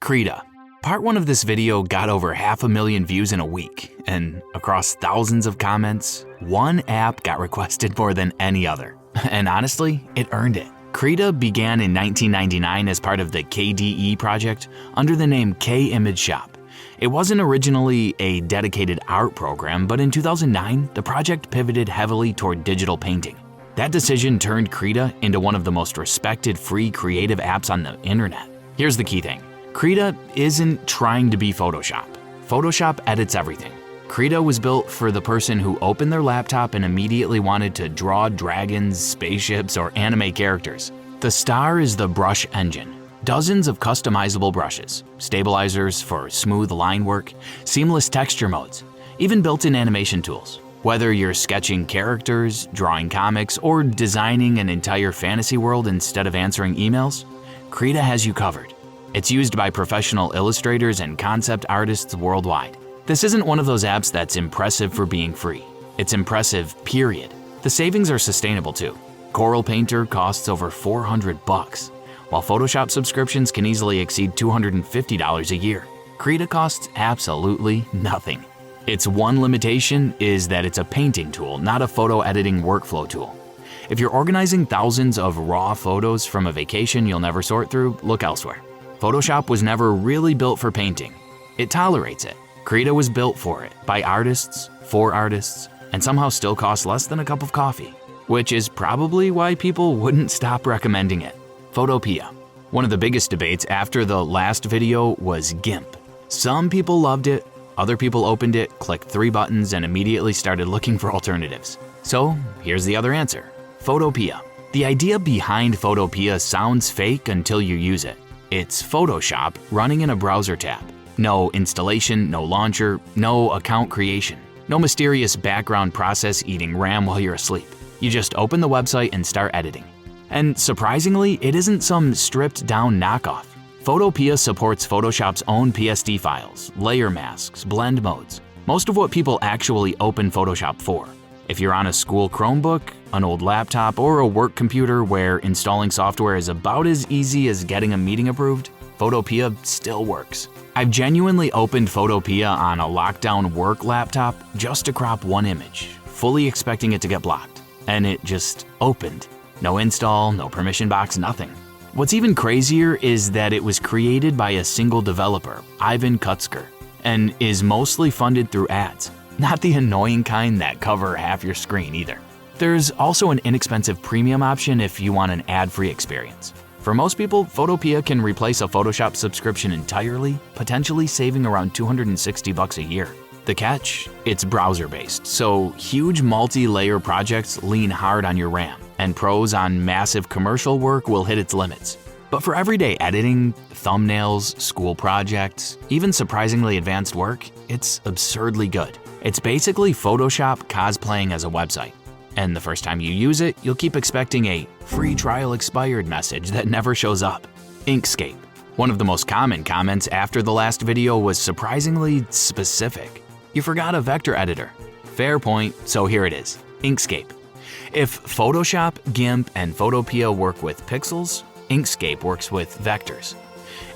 Krita. Part 1 of this video got over 500,000 views in a week, and across thousands of comments, one app got requested more than any other. And honestly, it earned it. Krita began in 1999 as part of the KDE project under the name K-Image Shop. It wasn't originally a dedicated art program, but in 2009, the project pivoted heavily toward digital painting. That decision turned Krita into one of the most respected free creative apps on the internet. Here's the key thing. Krita isn't trying to be Photoshop. Photoshop edits everything. Krita was built for the person who opened their laptop and immediately wanted to draw dragons, spaceships, or anime characters. The star is the brush engine. Dozens of customizable brushes, stabilizers for smooth line work, seamless texture modes, even built-in animation tools. Whether you're sketching characters, drawing comics, or designing an entire fantasy world instead of answering emails, Krita has you covered. It's used by professional illustrators and concept artists worldwide. This isn't one of those apps that's impressive for being free. It's impressive, period. The savings are sustainable too. Corel Painter costs over $400, while Photoshop subscriptions can easily exceed $250 a year. Krita costs absolutely nothing. Its one limitation is that it's a painting tool, not a photo editing workflow tool. If you're organizing thousands of raw photos from a vacation you'll never sort through, look elsewhere. Photoshop was never really built for painting. It tolerates it. Krita was built for it, by artists, for artists, and somehow still costs less than a cup of coffee, which is probably why people wouldn't stop recommending it. Photopea. One of the biggest debates after the last video was GIMP. Some people loved it, other people opened it, clicked 3 buttons, and immediately started looking for alternatives. So here's the other answer, Photopea. The idea behind Photopea sounds fake until you use it. It's Photoshop running in a browser tab. No installation, no launcher, no account creation, no mysterious background process eating RAM while you're asleep. You just open the website and start editing. And surprisingly, it isn't some stripped down knockoff. Photopea supports Photoshop's own PSD files, layer masks, blend modes, most of what people actually open Photoshop for. If you're on a school Chromebook, an old laptop, or a work computer where installing software is about as easy as getting a meeting approved, Photopea still works. I've genuinely opened Photopea on a lockdown work laptop just to crop one image, fully expecting it to get blocked. And it just opened. No install, no permission box, nothing. What's even crazier is that it was created by a single developer, Ivan Kutzker, and is mostly funded through ads. Not the annoying kind that cover half your screen either. There's also an inexpensive premium option if you want an ad-free experience. For most people, Photopea can replace a Photoshop subscription entirely, potentially saving around $260 a year. The catch? It's browser-based, so huge multi-layer projects lean hard on your RAM, and pros on massive commercial work will hit its limits. But for everyday editing, thumbnails, school projects, even surprisingly advanced work, it's absurdly good. It's basically Photoshop cosplaying as a website. And the first time you use it, you'll keep expecting a free trial expired message that never shows up. Inkscape. One of the most common comments after the last video was surprisingly specific. You forgot a vector editor. Fair point, so here it is, Inkscape. If Photoshop, GIMP, and Photopea work with pixels, Inkscape works with vectors.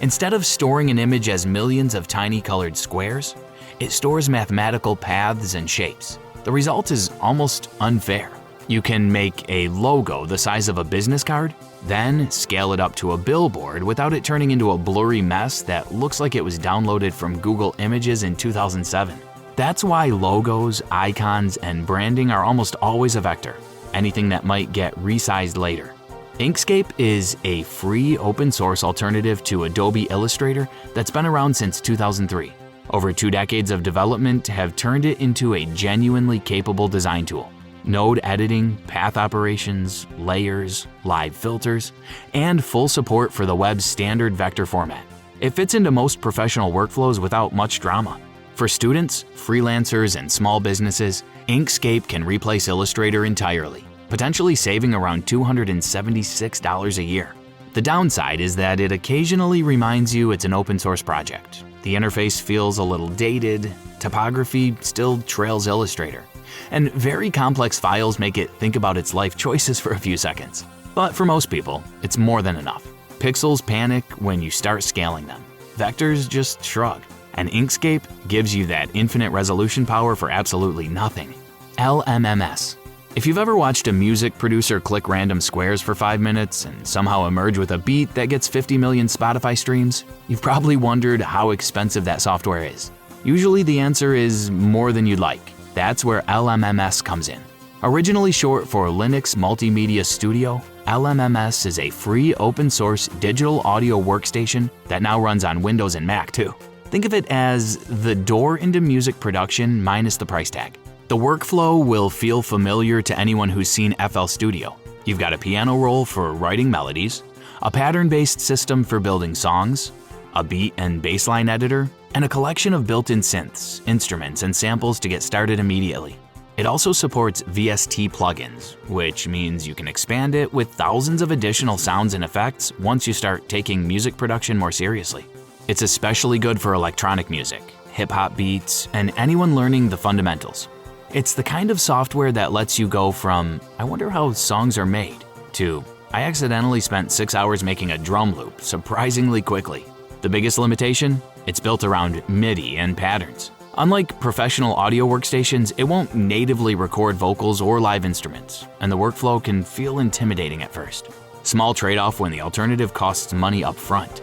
Instead of storing an image as millions of tiny colored squares, it stores mathematical paths and shapes. The result is almost unfair. You can make a logo the size of a business card, then scale it up to a billboard without it turning into a blurry mess that looks like it was downloaded from Google Images in 2007. That's why logos, icons, and branding are almost always a vector, anything that might get resized later. Inkscape is a free open source alternative to Adobe Illustrator that's been around since 2003. Over 2 decades of development have turned it into a genuinely capable design tool. Node editing, path operations, layers, live filters, and full support for the web's standard vector format. It fits into most professional workflows without much drama. For students, freelancers, and small businesses, Inkscape can replace Illustrator entirely, potentially saving around $276 a year. The downside is that it occasionally reminds you it's an open source project. The interface feels a little dated, typography still trails Illustrator, and very complex files make it think about its life choices for a few seconds. But for most people, it's more than enough. Pixels panic when you start scaling them. vectors just shrug. And Inkscape gives you that infinite resolution power for absolutely nothing. LMMS. If you've ever watched a music producer click random squares for 5 minutes and somehow emerge with a beat that gets 50 million Spotify streams, you've probably wondered how expensive that software is. Usually the answer is more than you'd like. That's where LMMS comes in. Originally short for Linux Multimedia Studio, LMMS is a free open-source digital audio workstation that now runs on Windows and Mac too. Think of it as the door into music production minus the price tag. The workflow will feel familiar to anyone who's seen FL Studio. You've got a piano roll for writing melodies, a pattern-based system for building songs, a beat and bassline editor, and a collection of built-in synths, instruments, and samples to get started immediately. It also supports VST plugins, which means you can expand it with thousands of additional sounds and effects once you start taking music production more seriously. It's especially good for electronic music, hip-hop beats, and anyone learning the fundamentals. It's the kind of software that lets you go from, I wonder how songs are made, to, I accidentally spent 6 hours making a drum loop surprisingly quickly. The biggest limitation? It's built around MIDI and patterns. Unlike professional audio workstations, it won't natively record vocals or live instruments, and the workflow can feel intimidating at first. Small trade-off when the alternative costs money up front.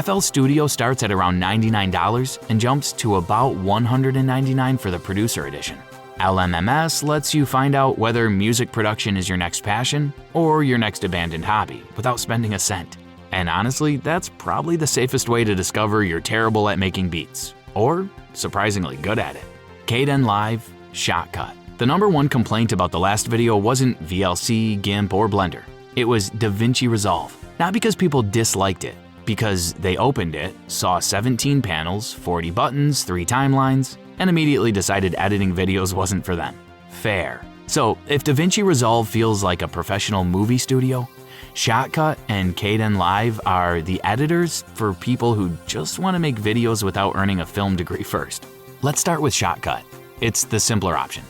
FL Studio starts at around $99 and jumps to about $199 for the Producer Edition. LMMS lets you find out whether music production is your next passion or your next abandoned hobby without spending a cent. And honestly, that's probably the safest way to discover you're terrible at making beats, or surprisingly good at it. Kdenlive, Shotcut. The #1 complaint about the last video wasn't VLC, GIMP, or Blender. It was DaVinci Resolve. Not because people disliked it, because they opened it, saw 17 panels, 40 buttons, 3 timelines, and immediately decided editing videos wasn't for them. Fair. So if DaVinci Resolve feels like a professional movie studio, Shotcut and Kdenlive are the editors for people who just want to make videos without earning a film degree first. Let's start with Shotcut. It's the simpler option.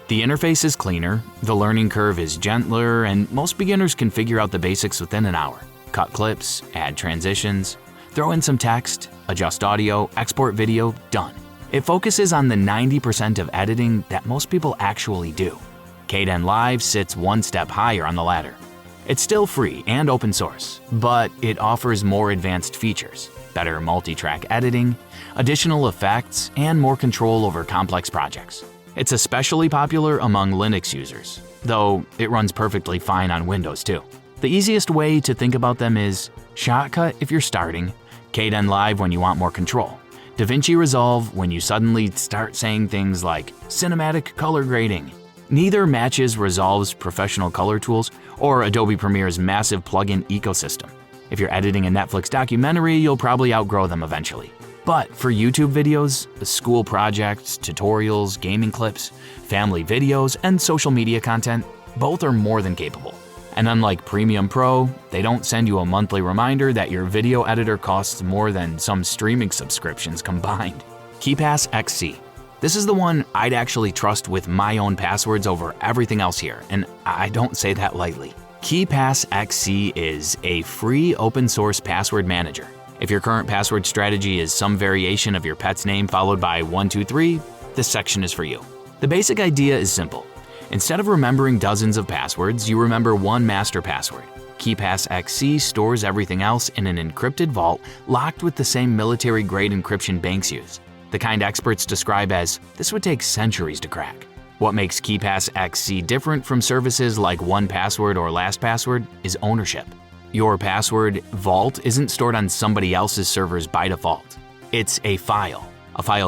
The interface is cleaner, the learning curve is gentler, and most beginners can figure out the basics within an hour. Cut clips, add transitions, throw in some text, adjust audio, export video, done. It focuses on the 90% of editing that most people actually do. Kdenlive sits one step higher on the ladder. It's still free and open source, but it offers more advanced features, better multi-track editing, additional effects, and more control over complex projects. It's especially popular among Linux users, though it runs perfectly fine on Windows too. The easiest way to think about them is Shotcut if you're starting, Kdenlive when you want more control, DaVinci Resolve when you suddenly start saying things like cinematic color grading. Neither matches Resolve's professional color tools or Adobe Premiere's massive plugin ecosystem. If you're editing a Netflix documentary, you'll probably outgrow them eventually. But for YouTube videos, school projects, tutorials, gaming clips, family videos, and social media content, both are more than capable. And unlike Premium Pro, they don't send you a monthly reminder that your video editor costs more than some streaming subscriptions combined. KeePassXC. This is the one I'd actually trust with my own passwords over everything else here, and I don't say that lightly. KeePassXC is a free open source password manager. If your current password strategy is some variation of your pet's name followed by 123, this section is for you. The basic idea is simple. Instead of remembering dozens of passwords, you remember one master password. KeePassXC stores everything else in an encrypted vault locked with the same military-grade encryption banks use, the kind experts describe as, this would take centuries to crack. What makes KeePassXC different from services like 1Password or LastPassword is ownership. Your password vault isn't stored on somebody else's servers by default. It's a file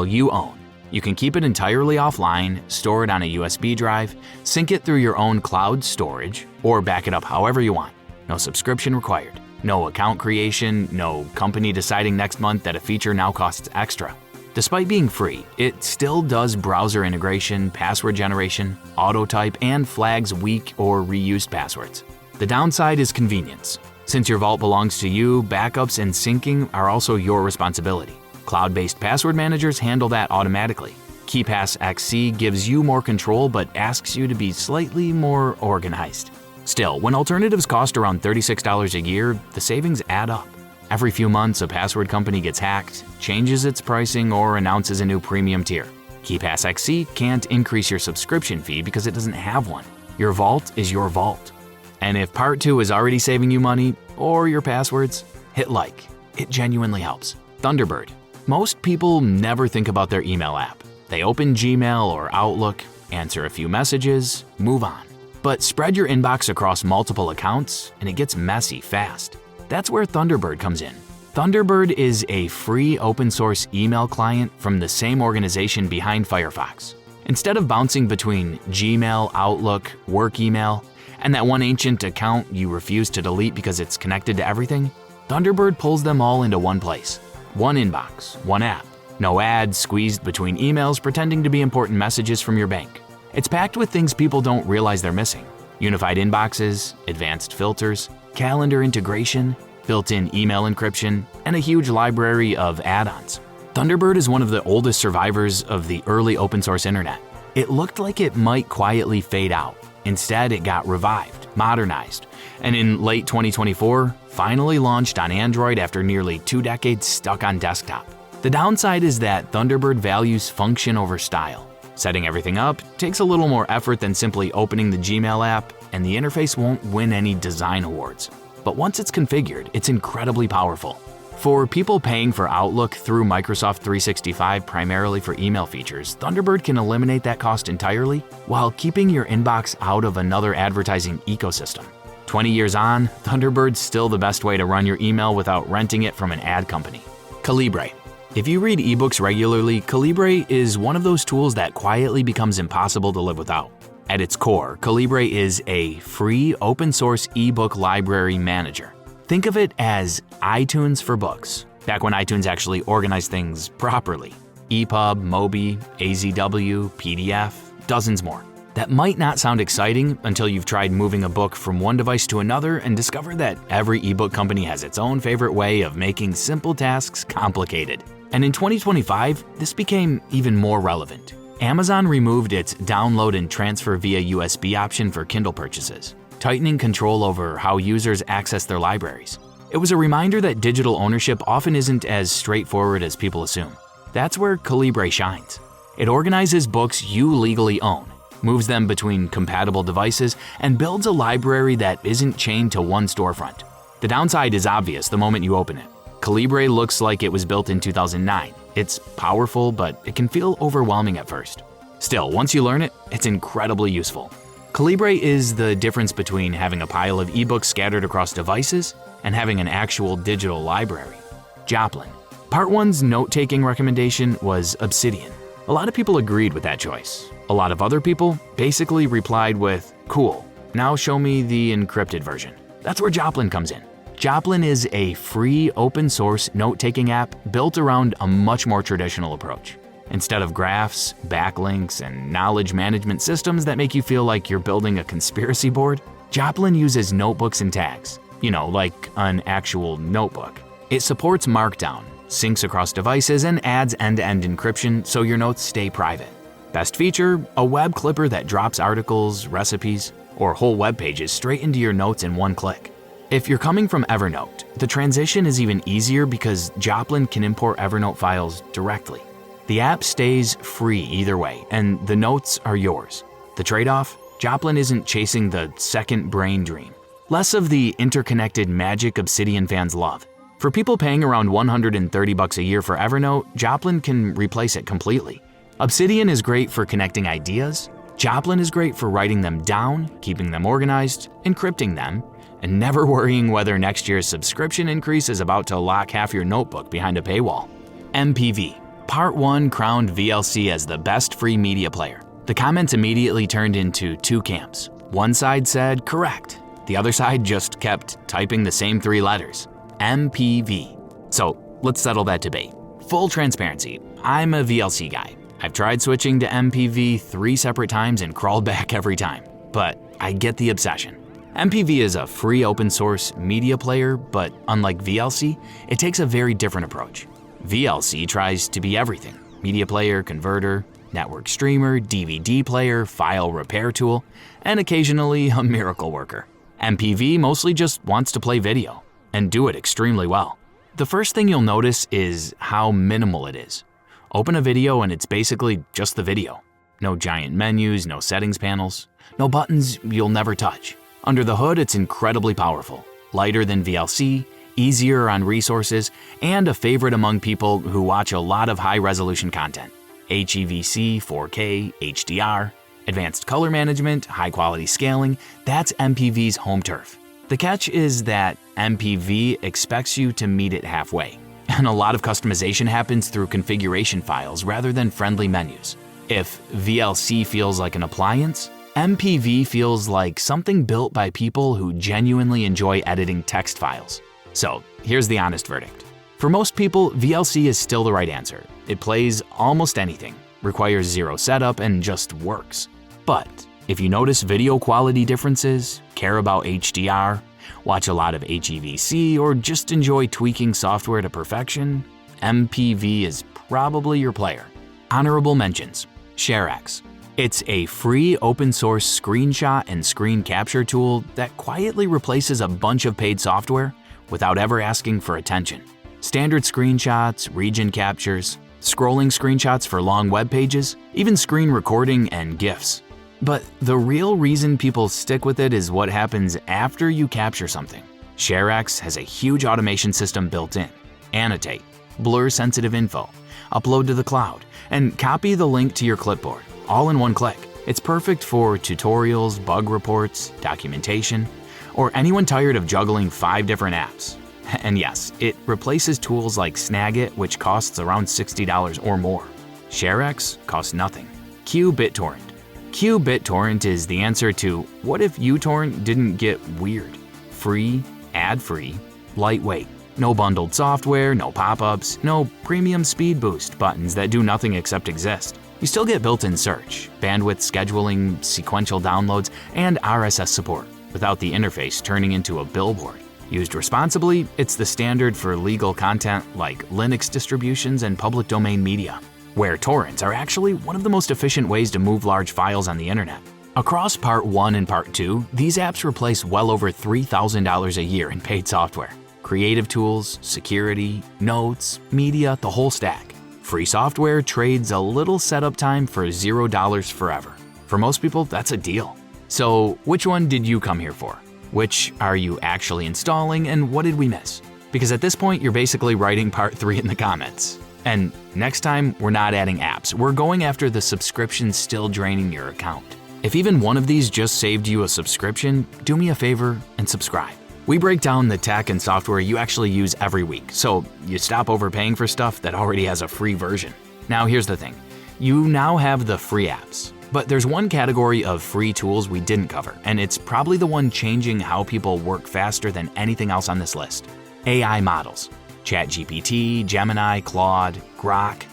you own. You can keep it entirely offline, store it on a USB drive, sync it through your own cloud storage, or back it up however you want. No subscription required. No account creation, no company deciding next month that a feature now costs extra. Despite being free, it still does browser integration, password generation, auto-type, and flags weak or reused passwords. The downside is convenience. Since your vault belongs to you, backups and syncing are also your responsibility. Cloud-based password managers handle that automatically. KeePassXC gives you more control but asks you to be slightly more organized. Still, when alternatives cost around $36 a year, the savings add up. Every few months, a password company gets hacked, changes its pricing, or announces a new premium tier. KeePassXC can't increase your subscription fee because it doesn't have one. Your vault is your vault. And if Part 2 is already saving you money, or your passwords, hit like. It genuinely helps. Thunderbird. Most people never think about their email app. They open Gmail or Outlook, answer a few messages, move on. But spread your inbox across multiple accounts, and it gets messy fast. That's where Thunderbird comes in. Thunderbird is a free open-source email client from the same organization behind Firefox. Instead of bouncing between Gmail, Outlook, work email, and that one ancient account you refuse to delete because it's connected to everything, Thunderbird pulls them all into one place. One inbox, one app. No ads squeezed between emails pretending to be important messages from your bank. It's packed with things people don't realize they're missing. Unified inboxes, advanced filters, calendar integration, built-in email encryption, and a huge library of add-ons. Thunderbird is one of the oldest survivors of the early open-source internet. It looked like it might quietly fade out. Instead, it got revived, modernized, and in late 2024, finally launched on Android after nearly 2 decades stuck on desktop. The downside is that Thunderbird values function over style. Setting everything up takes a little more effort than simply opening the Gmail app, and the interface won't win any design awards. But once it's configured, it's incredibly powerful. For people paying for Outlook through Microsoft 365 primarily for email features, Thunderbird can eliminate that cost entirely while keeping your inbox out of another advertising ecosystem. 20 years on, Thunderbird's still the best way to run your email without renting it from an ad company. Calibre. If you read ebooks regularly, Calibre is one of those tools that quietly becomes impossible to live without. At its core, Calibre is a free open-source ebook library manager. Think of it as iTunes for books, back when iTunes actually organized things properly. EPUB, Mobi, AZW, PDF, dozens more. That might not sound exciting until you've tried moving a book from one device to another and discover that every ebook company has its own favorite way of making simple tasks complicated. And in 2025, this became even more relevant. Amazon removed its download and transfer via USB option for Kindle purchases, tightening control over how users access their libraries. It was a reminder that digital ownership often isn't as straightforward as people assume. That's where Calibre shines. It organizes books you legally own, moves them between compatible devices, and builds a library that isn't chained to one storefront. The downside is obvious the moment you open it. Calibre looks like it was built in 2009. It's powerful, but it can feel overwhelming at first. Still, once you learn it, it's incredibly useful. Calibre is the difference between having a pile of ebooks scattered across devices and having an actual digital library. Joplin. Part 1's note-taking recommendation was Obsidian. A lot of people agreed with that choice. A lot of other people basically replied with, "Cool, now show me the encrypted version." That's where Joplin comes in. Joplin is a free open-source note-taking app built around a much more traditional approach. Instead of graphs, backlinks, and knowledge management systems that make you feel like you're building a conspiracy board, Joplin uses notebooks and tags, like an actual notebook. It supports Markdown, syncs across devices, and adds end-to-end encryption so your notes stay private. Best feature, a web clipper that drops articles, recipes, or whole web pages straight into your notes in one click. If you're coming from Evernote, the transition is even easier because Joplin can import Evernote files directly. The app stays free either way, and the notes are yours. The trade-off? Joplin isn't chasing the second brain dream. Less of the interconnected magic Obsidian fans love. For people paying around $130 a year for Evernote, Joplin can replace it completely. Obsidian is great for connecting ideas. Joplin is great for writing them down, keeping them organized, encrypting them, and never worrying whether next year's subscription increase is about to lock half your notebook behind a paywall. MPV. Part 1 crowned VLC as the best free media player. The comments immediately turned into two camps. One side said, correct. The other side just kept typing the same 3 letters. MPV. So let's settle that debate. Full transparency, I'm a VLC guy. I've tried switching to MPV 3 separate times and crawled back every time. But I get the obsession. MPV is a free open source media player, but unlike VLC, it takes a very different approach. VLC tries to be everything: media player, converter, network streamer, DVD player, file repair tool, and occasionally a miracle worker. MPV mostly just wants to play video, and do it extremely well. The first thing you'll notice is how minimal it is. Open a video and it's basically just the video. No giant menus, no settings panels, no buttons you'll never touch. Under the hood, it's incredibly powerful, lighter than VLC, easier on resources, and a favorite among people who watch a lot of high-resolution content. HEVC, 4K, HDR, advanced color management, high-quality scaling, that's MPV's home turf. The catch is that MPV expects you to meet it halfway, and a lot of customization happens through configuration files rather than friendly menus. If VLC feels like an appliance, MPV feels like something built by people who genuinely enjoy editing text files. So here's the honest verdict. For most people, VLC is still the right answer. It plays almost anything, requires zero setup, and just works. But if you notice video quality differences, care about HDR, watch a lot of HEVC, or just enjoy tweaking software to perfection, MPV is probably your player. Honorable mentions: ShareX. It's a free open-source screenshot and screen capture tool that quietly replaces a bunch of paid software without ever asking for attention. Standard screenshots, region captures, scrolling screenshots for long web pages, even screen recording and GIFs. But the real reason people stick with it is what happens after you capture something. ShareX has a huge automation system built in. Annotate, blur sensitive info, upload to the cloud, and copy the link to your clipboard, all in one click. It's perfect for tutorials, bug reports, documentation, or anyone tired of juggling 5 different apps. And yes, it replaces tools like Snagit, which costs around $60 or more. ShareX costs nothing. qBittorrent. qBittorrent is the answer to what if uTorrent didn't get weird. Free, ad-free, lightweight. No bundled software, no pop-ups, no premium speed boost buttons that do nothing except exist. You still get built-in search, bandwidth scheduling, sequential downloads, and RSS support, without the interface turning into a billboard. Used responsibly, it's the standard for legal content like Linux distributions and public domain media, where torrents are actually one of the most efficient ways to move large files on the internet. Across Part 1 and Part 2, these apps replace well over $3,000 a year in paid software. Creative tools, security, notes, media, the whole stack. Free software trades a little setup time for $0 forever. For most people, that's a deal. So which one did you come here for? Which are you actually installing, and what did we miss? Because at this point, you're basically writing Part 3 in the comments. And next time, we're not adding apps. We're going after the subscriptions still draining your account. If even one of these just saved you a subscription, do me a favor and subscribe. We break down the tech and software you actually use every week, so you stop overpaying for stuff that already has a free version. Now here's the thing. You now have the free apps. But there's one category of free tools we didn't cover, and it's probably the one changing how people work faster than anything else on this list. AI models. ChatGPT, Gemini, Claude, Grok.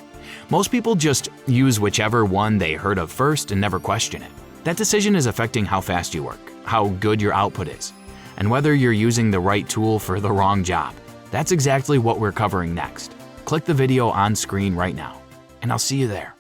Most people just use whichever one they heard of first and never question it. That decision is affecting how fast you work, how good your output is, and whether you're using the right tool for the wrong job. That's exactly what we're covering next. Click the video on screen right now, and I'll see you there.